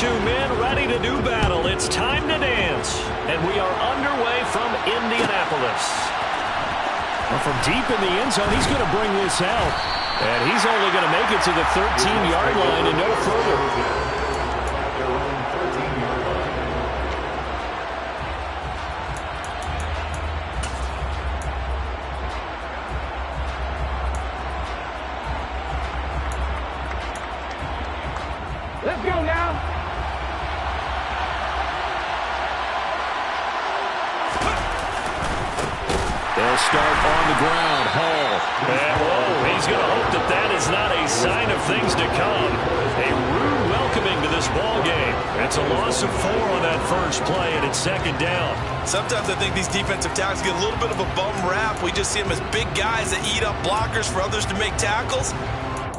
two men ready to do battle. It's time to dance. And we are underway from Indianapolis. Well, from deep in the end zone, he's going to bring this out. And he's only going to make it to the 13-yard line and no further. Let's go now. They'll start on the ground. Hall. And whoa, he's going to hope that that is not a sign of things to come. A rude welcoming to this ball game. It's a loss of 4 on that first play, and it's second down. Sometimes I think these defensive tackles get a little bit of a bum rap. We just see them as big guys that eat up blockers for others to make tackles.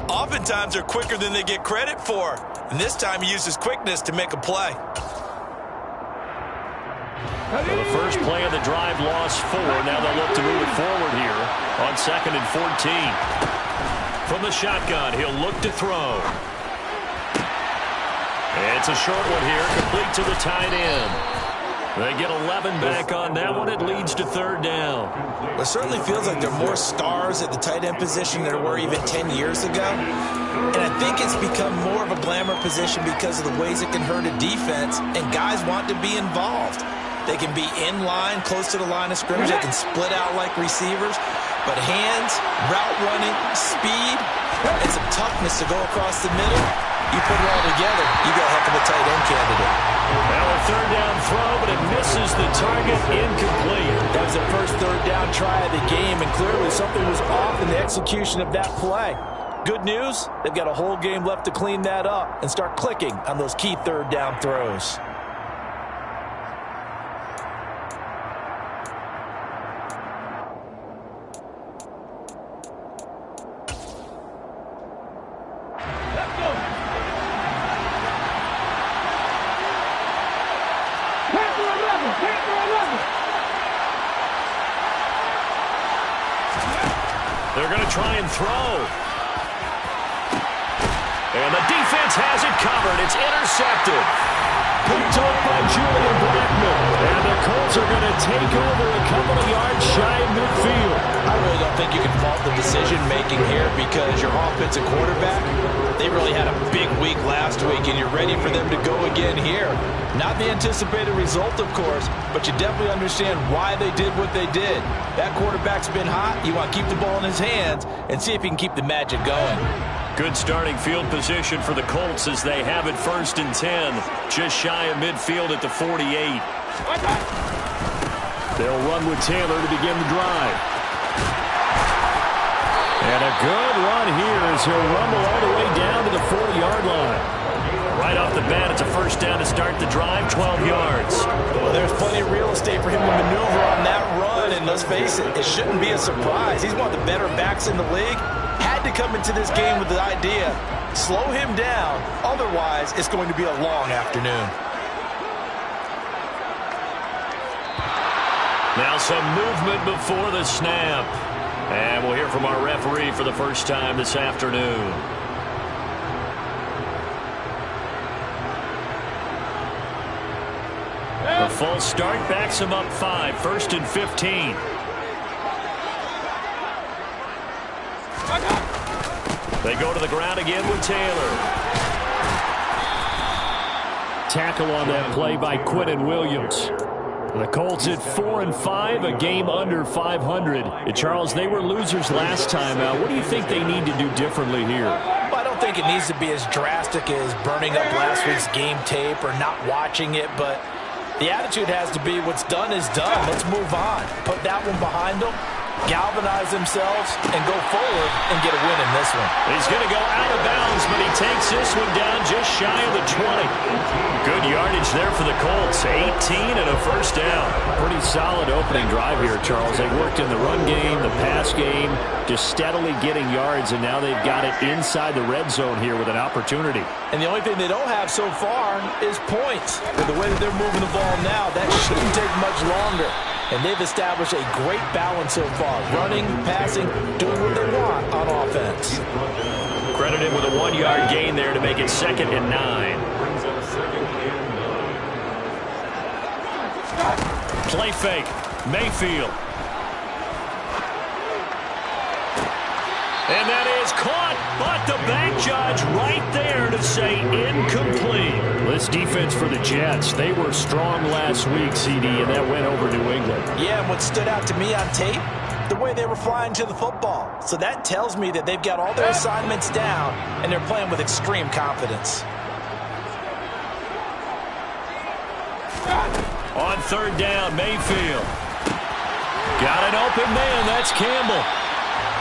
Oftentimes they're quicker than they get credit for. And this time he used his quickness to make a play. Well, the first play of the drive lost 4. Now they'll look to move it forward here on 2nd and 14. From the shotgun, he'll look to throw. It's a short one here, complete to the tight end. They get 11 back on that one. It leads to 3rd down. It certainly feels like there are more stars at the tight end position than there were even 10 years ago. And I think it's become more of a glamour position because of the ways it can hurt a defense, and guys want to be involved. They can be in line, close to the line of scrimmage. They can split out like receivers. But hands, route running, speed, and some toughness to go across the middle, you put it all together, you got a heck of a tight end candidate. Now a 3rd down throw, but it misses the target, incomplete. That was their first 3rd down try of the game, and clearly something was off in the execution of that play. Good news, they've got a whole game left to clean that up and start clicking on those key 3rd down throws. They're going to try and throw. And the defense has it covered. It's intercepted. Picked up by Julian Blackmon. And the Colts are going to take over a couple of yards shy of midfield. I really don't think you can fault the decision-making here because your offensive quarterback, they really had a big week last week, and you're ready for them to go again here. Not the anticipated result, of course, but you definitely understand why they did what they did. That quarterback's been hot. You want to keep the ball in his hands and see if he can keep the magic going. Good starting field position for the Colts as they have it 1st and 10. Just shy of midfield at the 48. They'll run with Taylor to begin the drive. And a good run here as he'll rumble all the way down to the 40-yard line. Right off the bat, it's a 1st down to start the drive, 12 yards. Well, there's plenty of real estate for him to maneuver on that run, and let's face it, it shouldn't be a surprise. He's one of the better backs in the league. Had to come into this game with the idea, slow him down, otherwise it's going to be a long afternoon. Now some movement before the snap. And we'll hear from our referee for the first time this afternoon. The false start backs him up 5, 1st and 15. They go to the ground again with Taylor. Tackle on that play by Quinnen Williams. The Colts at 4-5, a game under 500. And Charles, they were losers last time out. What do you think they need to do differently here? Well, I don't think it needs to be as drastic as burning up last week's game tape or not watching it, but the attitude has to be what's done is done. Let's move on. Put that one behind them, galvanize themselves, and go forward and get a win in this one. He's going to go out of bounds, but he takes this one down just shy of the 20. Good yardage there for the Colts. 18 and a 1st down. Pretty solid opening drive here, Charles. They worked in the run game, the pass game, just steadily getting yards, and now they've got it inside the red zone here with an opportunity. And the only thing they don't have so far is points. With the way that they're moving the ball now, that shouldn't take much longer. And they've established a great balance so far. Running, passing, doing what they want on offense. Credited with a 1-yard gain there to make it 2nd and 9. Play fake. Mayfield. And that is caught, but the bank judge right there to say incomplete. This defense for the Jets, they were strong last week, CD, and that went over New England. Yeah, and what stood out to me on tape, the way they were flying to the football. So that tells me that they've got all their assignments down, and they're playing with extreme confidence. On third down, Mayfield. Got an open man, that's Campbell.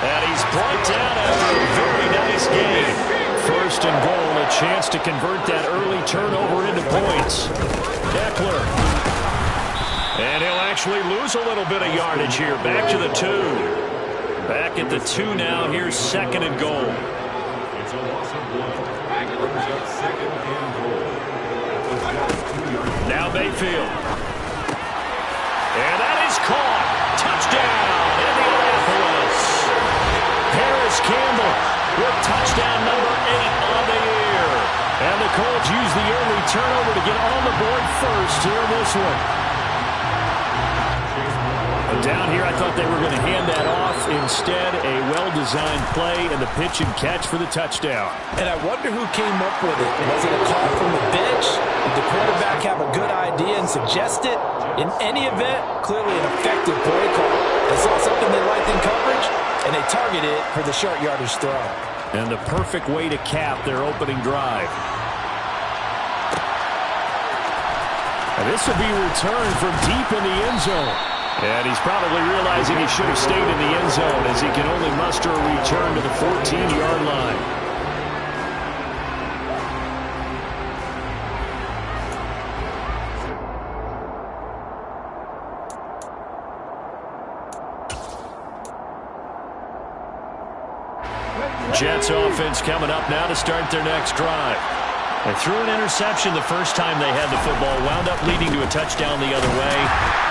And he's brought down after a very nice game. First and goal, a chance to convert that early turnover into points. Eckler. And he'll actually lose a little bit of yardage here. Back to the 2. Back at the 2 now. Here's second and goal. It's a loss of 1. Packers at second and goal. Now Mayfield. And that is caught. Touchdown, Indianapolis. Harris Campbell with touchdown number 8 on the year. And the Colts use the early turnover to get on the board first here in this one. Down here, I thought they were going to hand that off. Instead, a well-designed play and the pitch and catch for the touchdown. And I wonder who came up with it. Was it a call from the bench? Did the quarterback have a good idea and suggest it? In any event, clearly an effective play call. They saw something they liked in coverage, and they targeted it for the short yardage throw. And the perfect way to cap their opening drive. And this will be returned from deep in the end zone. And he's probably realizing he should have stayed in the end zone as he can only muster a return to the 14-yard line. Jets offense coming up now to start their next drive. They threw an interception the first time they had the football, wound up leading to a touchdown the other way.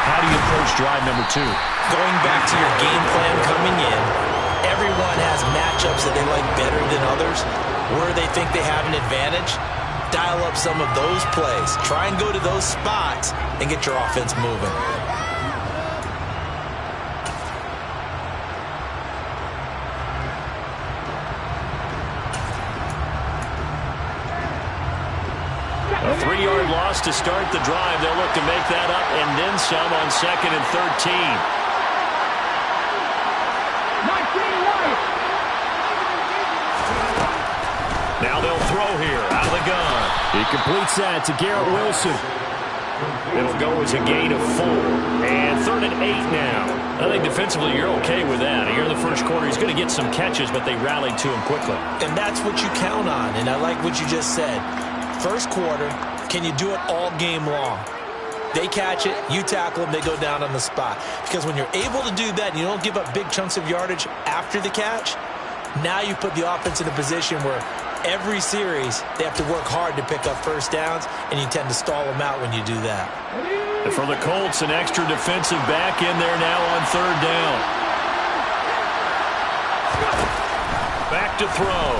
How do you approach drive number 2? Going back to your game plan coming in, everyone has matchups that they like better than others, where they think they have an advantage. Dial up some of those plays. Try and go to those spots and get your offense moving. A 3-yard loss to start the drive. They'll look to make that up and then some on second and 13. Now they'll throw here out of the gun. He completes that to Garrett Wilson. It'll go as a gain of 4. And 3rd and 8 now. I think defensively you're okay with that. Here in the first quarter, he's going to get some catches, but they rallied to him quickly. And that's what you count on, and I like what you just said. First quarter, can you do it all game long? They catch it, you tackle them, they go down on the spot. Because when you're able to do that and you don't give up big chunks of yardage after the catch, now you put the offense in a position where every series they have to work hard to pick up first downs, and you tend to stall them out when you do that. And for the Colts, an extra defensive back in there now on 3rd down. Back to throw.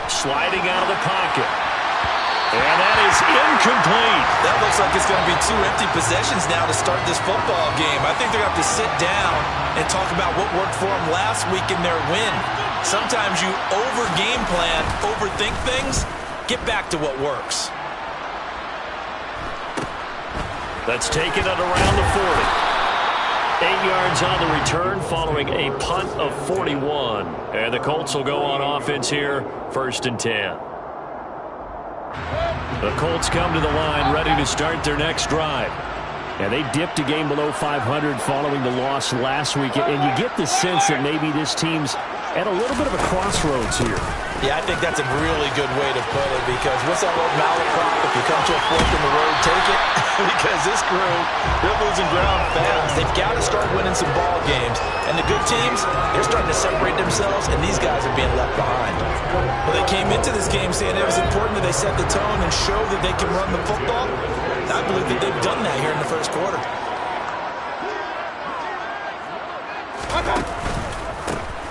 Sliding out of the pocket. And that is incomplete. That looks like it's going to be 2 empty possessions now to start this football game. I think they're going to have to sit down and talk about what worked for them last week in their win. Sometimes you over-game plan, overthink things. Get back to what works. Let's take it at around the 40. 8 yards on the return following a punt of 41. And the Colts will go on offense here, 1st and 10. The Colts come to the line ready to start their next drive. And they dipped a game below 500 following the loss last week. And you get the sense that maybe this team's at a little bit of a crossroads here. Yeah, I think that's a really good way to put it, because what's that old malaprop? If you come to a fork in the road, take it. Because this crew, they're losing ground fast. They've got to start winning some ball games. And the good teams, they're starting to separate themselves, and these guys are being left behind. Well, they came into this game saying it was important that they set the tone and show that they can run the football. I believe that they've done that here in the first quarter.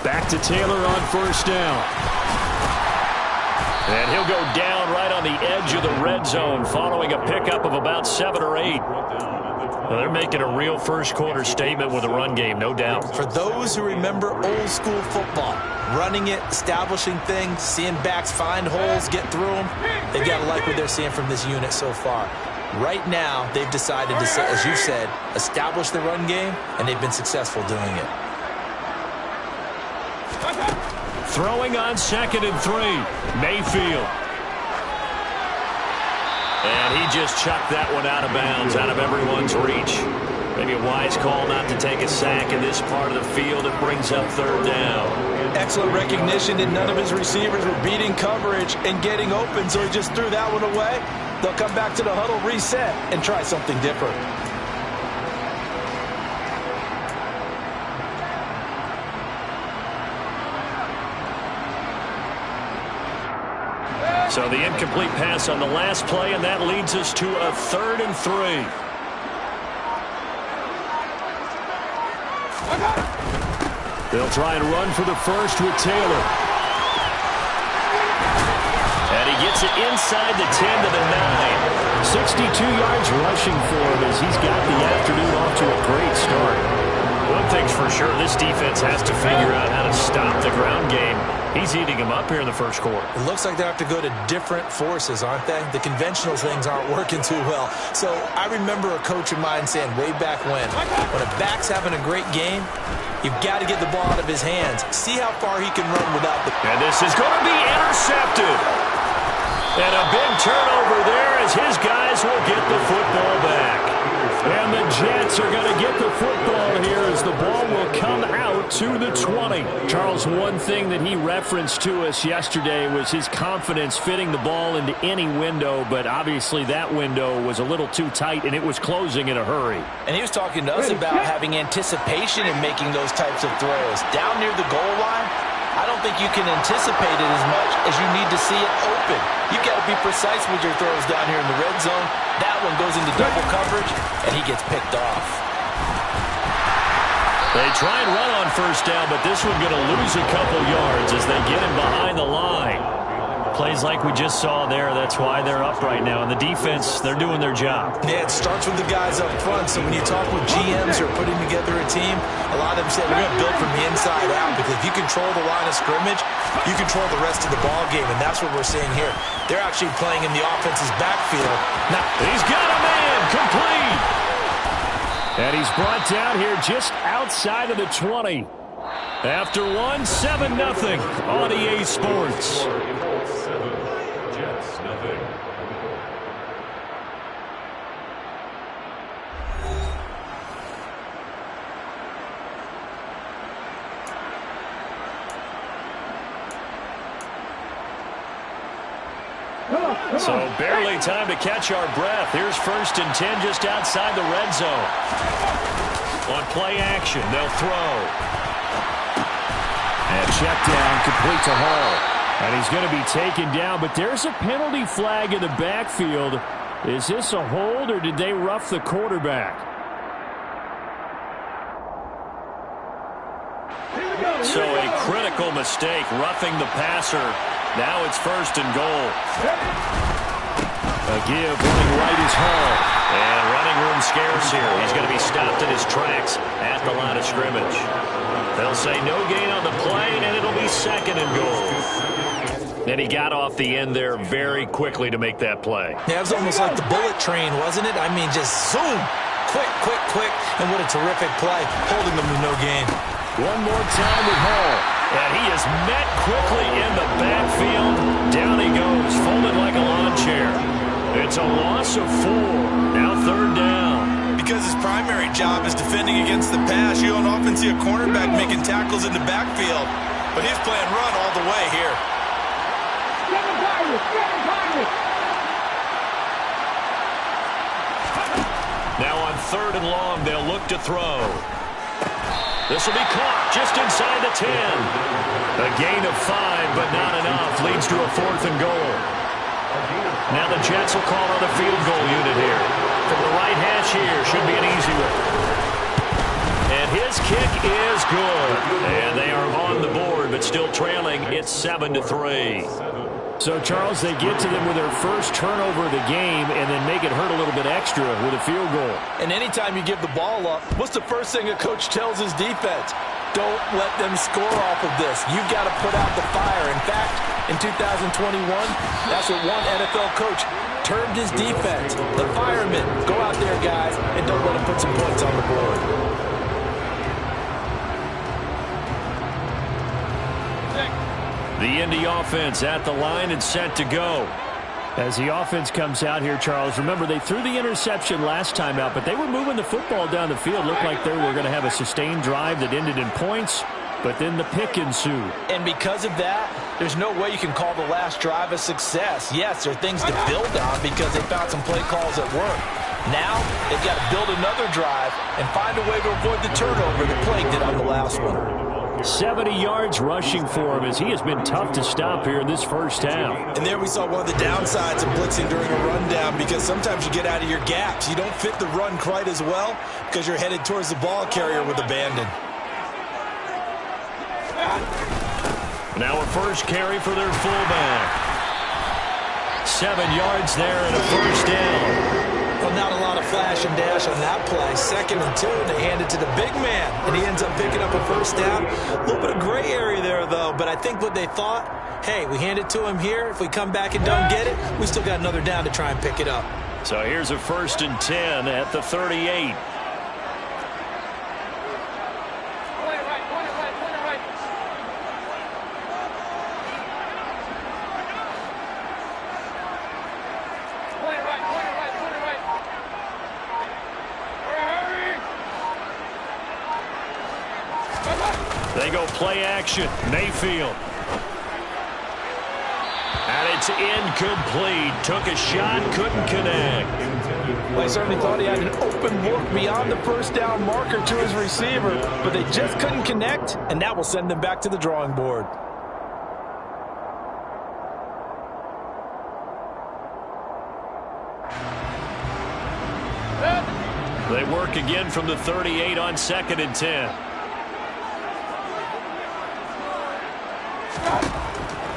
Back to Taylor on 1st down. And he'll go down right on on the edge of the red zone following a pickup of about 7 or 8. Well, they're making a real first-quarter statement with a run game, no doubt. For those who remember old-school football, running it, establishing things, seeing backs find holes, get through them, they've got to like what they're seeing from this unit so far. Right now, they've decided to, as you said, establish the run game, and they've been successful doing it. Throwing on 2nd and 3, Mayfield. And he just chucked that one out of bounds, out of everyone's reach. Maybe a wise call not to take a sack in this part of the field. It brings up 3rd down. Excellent recognition that none of his receivers were beating coverage and getting open, so he just threw that one away. They'll come back to the huddle, reset, and try something different. So the incomplete pass on the last play, and that leads us to a 3rd and 3. They'll try and run for the first with Taylor. And he gets it inside the 10 to the 9. 62 yards rushing for him as he's got the afternoon off to a great start. One thing's for sure, this defense has to figure out how to stop the ground game. He's eating them up here in the first quarter. It looks like they have to go to different forces, aren't they? The conventional things aren't working too well. So I remember a coach of mine saying way back when a back's having a great game, you've got to get the ball out of his hands. See how far he can run without the... And this is going to be intercepted. And a big turnover there as his guys will get the football back. And the Jets are going to get the football here as the ball will come out to the 20. Charles, one thing that he referenced to us yesterday was his confidence fitting the ball into any window, but obviously that window was a little too tight and it was closing in a hurry. And he was talking to us about having anticipation in making those types of throws. Down near the goal line, I don't think you can anticipate it as much as you need to see it open. You've got to be precise with your throws down here in the red zone. That one goes into double coverage, and he gets picked off. They try and run on first down, but this one's going to lose a couple yards as they get him behind the line. Plays like we just saw there, that's why they're up right now. And the defense, they're doing their job. Yeah, it starts with the guys up front. So when you talk with GMs who are putting together a team, a lot of them say we're going to build from the inside out, because if you control the line of scrimmage, you control the rest of the ball game, and that's what we're seeing here. They're actually playing in the offense's backfield. Now, he's got a man, complete. And he's brought down here just outside of the 20. After 7-0 on EA Sports. So barely time to catch our breath. Here's 1st and 10 just outside the red zone. On play action, they'll throw. And check down, complete to Hall. And he's going to be taken down, but there's a penalty flag in the backfield. Is this a hold, or did they rough the quarterback? So a critical mistake, roughing the passer. Now it's 1st and goal. A give, running right is Hall. And running room scarce here. He's going to be stopped in his tracks at the line of scrimmage. They'll say no gain on the play, and it'll be 2nd and goal. And he got off the end there very quickly to make that play. Yeah, it was almost like the bullet train, wasn't it? I mean, just zoom. Quick, quick, quick. And what a terrific play, holding them to no gain. One more time with Hall. And he is met quickly in the backfield. Down he goes, folded like a lawn chair. It's a loss of 4. Now 3rd down. Because his primary job is defending against the pass, you don't often see a cornerback making tackles in the backfield. But he's playing run all the way here. Now on 3rd and long, they'll look to throw. This will be caught just inside the 10. A gain of 5, but not enough. Leads to a 4th and goal. Now the Jets will call on the field goal unit here. From the right hash here, should be an easy one. And his kick is good. And they are on the board, but still trailing. It's 7-3. So, Charles, they get to them with their first turnover of the game and then make it hurt a little bit extra with a field goal. And anytime you give the ball up, what's the first thing a coach tells his defense? Don't let them score off of this. You've got to put out the fire. In fact, in 2021, that's what one NFL coach termed his defense. The firemen. Go out there, guys, and don't let them put some points on the board. The Indy offense at the line and set to go. As the offense comes out here, Charles, remember they threw the interception last time out, but they were moving the football down the field. Looked like they were going to have a sustained drive that ended in points, but then the pick ensued. And because of that, there's no way you can call the last drive a success. Yes, there are things to build on because they found some play calls at work. Now, they've got to build another drive and find a way to avoid the turnover that plagued it on the last one. 70 yards rushing for him as he has been tough to stop here in this first half. And there we saw one of the downsides of blitzing during a rundown because sometimes you get out of your gaps. You don't fit the run quite as well because you're headed towards the ball carrier with abandon. Now a first carry for their fullback. 7 yards there and a first down. Well, not a lot of flash and dash on that play. 2nd and 2, and they hand it to the big man, and he ends up picking up a first down. A little bit of gray area there, though, but I think what they thought, hey, we hand it to him here. If we come back and don't get it, we still got another down to try and pick it up. So here's a 1st and 10 at the 38. They go play action. Mayfield. And it's incomplete. Took a shot, couldn't connect. Well, I certainly thought he had an open look beyond the first down marker to his receiver, but they just couldn't connect, and that will send them back to the drawing board. They work again from the 38 on 2nd and 10.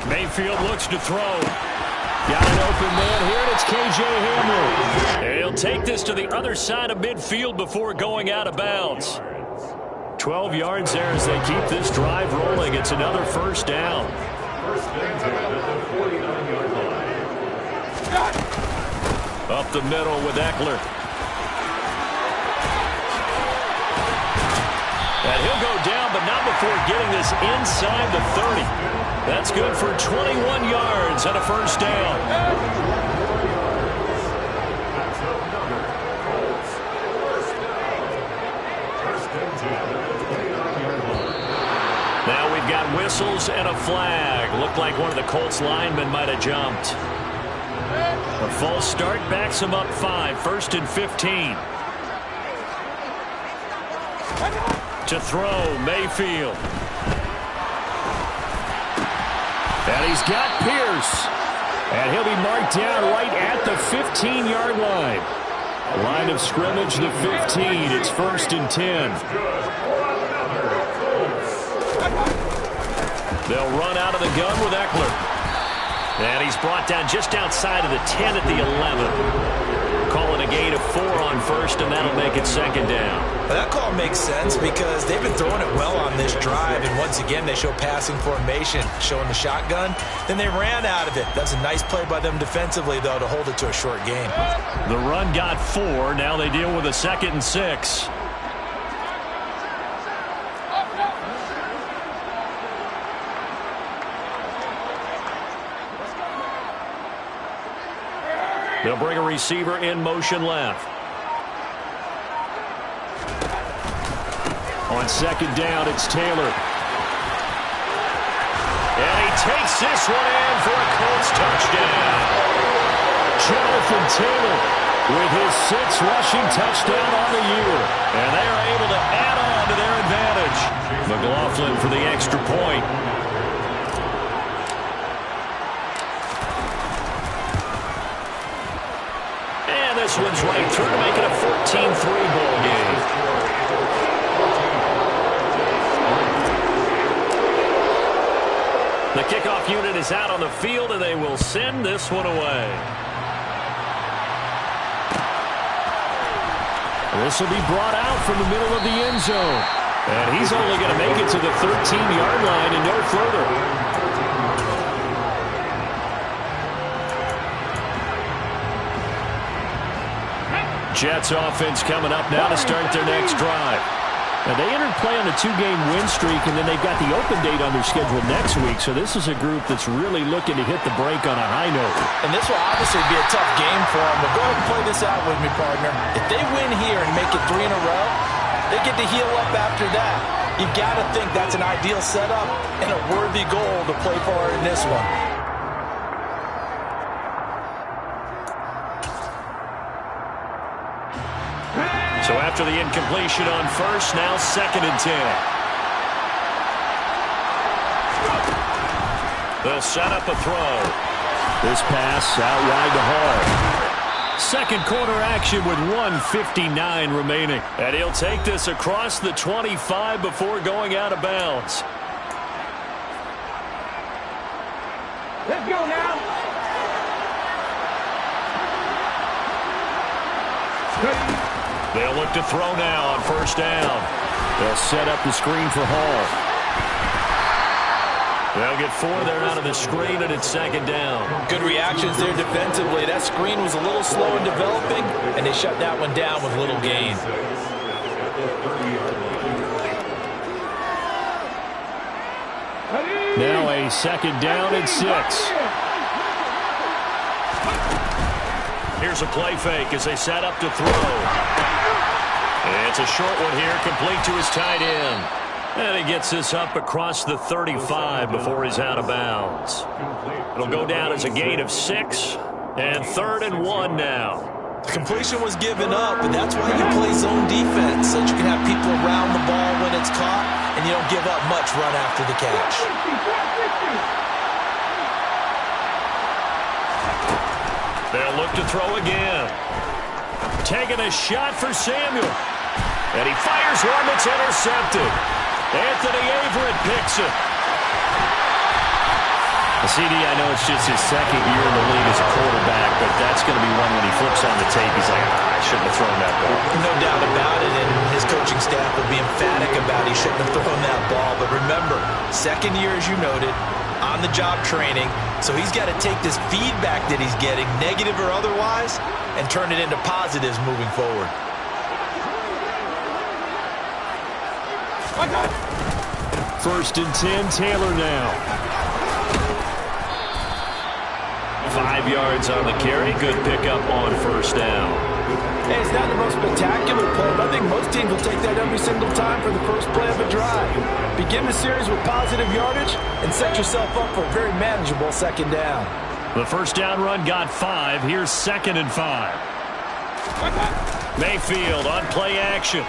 Mayfield looks to throw. Got an open man here, and it's K.J. Hamler. And he'll take this to the other side of midfield before going out of bounds. 12 yards there as they keep this drive rolling. It's another first down. Up the middle with Eckler. And he'll go down, but not before getting this inside the 30. That's good for 21 yards and a first down. Now we've got whistles and a flag. Looked like one of the Colts linemen might have jumped. A false start backs him up 5, 1st and 15. To throw, Mayfield. And he's got Pierce. And he'll be marked down right at the 15-yard line. Line of scrimmage, the 15. It's 1st and 10. They'll run out of the gun with Eckler. And he's brought down just outside of the 10 at the 11. Calling a gain of 4 on 1st, and that'll make it 2nd down. Well, that call makes sense because they've been throwing it well on this drive, and once again they show passing formation, showing the shotgun. Then they ran out of it. That's a nice play by them defensively, though, to hold it to a short game. The run got 4. Now they deal with a 2nd and 6. They'll bring a receiver in motion left. On 2nd down, it's Taylor. And he takes this one in for a Colts touchdown. Jonathan Taylor with his 6th rushing touchdown on the year. And they are able to add on to their advantage. McLaughlin for the extra point. This one's right through to make it a 14-3 ball game. The kickoff unit is out on the field, and they will send this one away. This will be brought out from the middle of the end zone. And he's only going to make it to the 13-yard line and no further. Jets offense coming up now to start their next drive. Now, they entered play on a 2-game win streak, and then they've got the open date on their schedule next week. So this is a group that's really looking to hit the break on a high note. And this will obviously be a tough game for them, but go ahead and play this out with me, partner. If they win here and make it 3 in a row, they get to heal up after that. You've got to think that's an ideal setup and a worthy goal to play for in this one. So after the incompletion on first, now 2nd and 10. They'll set up a throw. This pass out wide to Hall. Second quarter action with 1:59 remaining. And he'll take this across the 25 before going out of bounds. Let's go now. They'll look to throw now on first down. They'll set up the screen for Hall. They'll get 4 there out of the screen, and it's 2nd down. Good reactions there defensively. That screen was a little slow in developing, and they shut that one down with little gain. Now a 2nd down and 6. Here's a play fake as they set up to throw. It's a short one here, complete to his tight end. And he gets this up across the 35 before he's out of bounds. It'll go down as a gain of 6, and 3rd and 1 now. The completion was given up, and that's why you play zone defense, so that you can have people around the ball when it's caught, and you don't give up much run after the catch. They'll look to throw again. Taking a shot for Samuel. And he fires one that's intercepted. Anthony Averett picks it. CD, I know it's just his 2nd year in the league as a quarterback, but that's going to be one when he flips on the tape, he's like, I shouldn't have thrown that ball. No doubt about it, and his coaching staff will be emphatic about he shouldn't have thrown that ball. But remember, 2nd year, as you noted, on-the-job training, so he's got to take this feedback that he's getting, negative or otherwise, and turn it into positives moving forward. 1st and 10, Taylor now. 5 yards on the carry. Good pickup on first down. Hey, it's not the most spectacular play, but I think most teams will take that every single time for the first play of a drive. Begin the series with positive yardage and set yourself up for a very manageable 2nd down. The first down run got 5. Here's 2nd and 5. Mayfield on play action.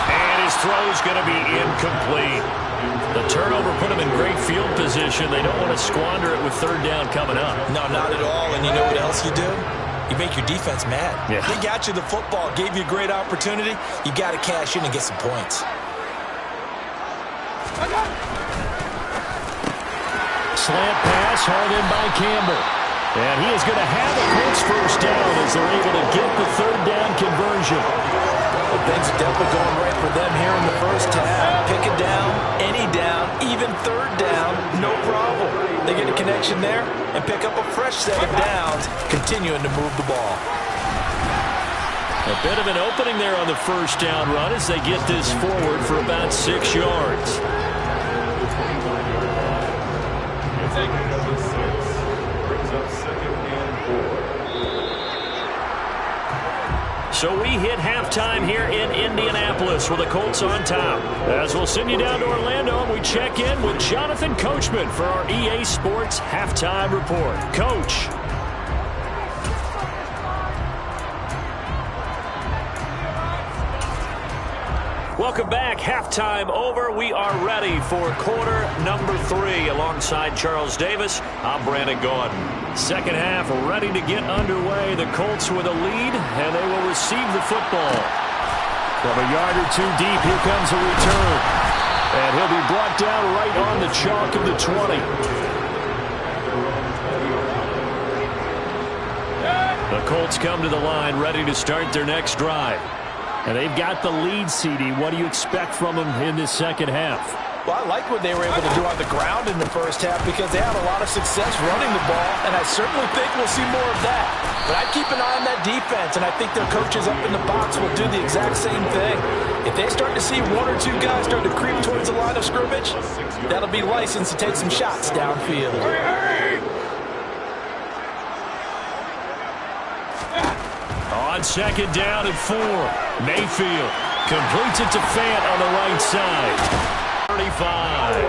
And his throw's going to be incomplete. The turnover put them in great field position. They don't want to squander it with 3rd down coming up. No, not at all. And you know what else you do? You make your defense mad. Yeah. They got you the football, gave you a great opportunity. You got to cash in and get some points. Slant pass hauled in by Campbell. And he is going to have a Colts first down as they're able to get the 3rd down conversion. Well, things are definitely going right for them here in the first half. Pick it down, any down, even 3rd down, no problem. They get a connection there and pick up a fresh set of downs, continuing to move the ball. A bit of an opening there on the first down run as they get this forward for about 6 yards. Number 6 brings up 2nd and 4. So we hit halftime here in Indianapolis with the Colts on top. As we'll send you down to Orlando, and we check in with Jonathan Coachman for our EA Sports Halftime Report. Coach. Welcome back. Halftime over. We are ready for quarter number 3. Alongside Charles Davis, I'm Brandon Gaudin. Second half ready to get underway. The Colts with a lead, and they will receive the football. From a yard or two deep, here comes a return. And he'll be brought down right on the chalk of the 20. The Colts come to the line ready to start their next drive. And they've got the lead, CD. What do you expect from them in this second half? Well, I like what they were able to do on the ground in the first half because they had a lot of success running the ball, and I certainly think we'll see more of that. But I'd keep an eye on that defense, and I think their coaches up in the box will do the exact same thing. If they start to see one or two guys start to creep towards the line of scrimmage, that'll be license to take some shots downfield. On second down and 4, Mayfield completes it to Fant on the right side. 35.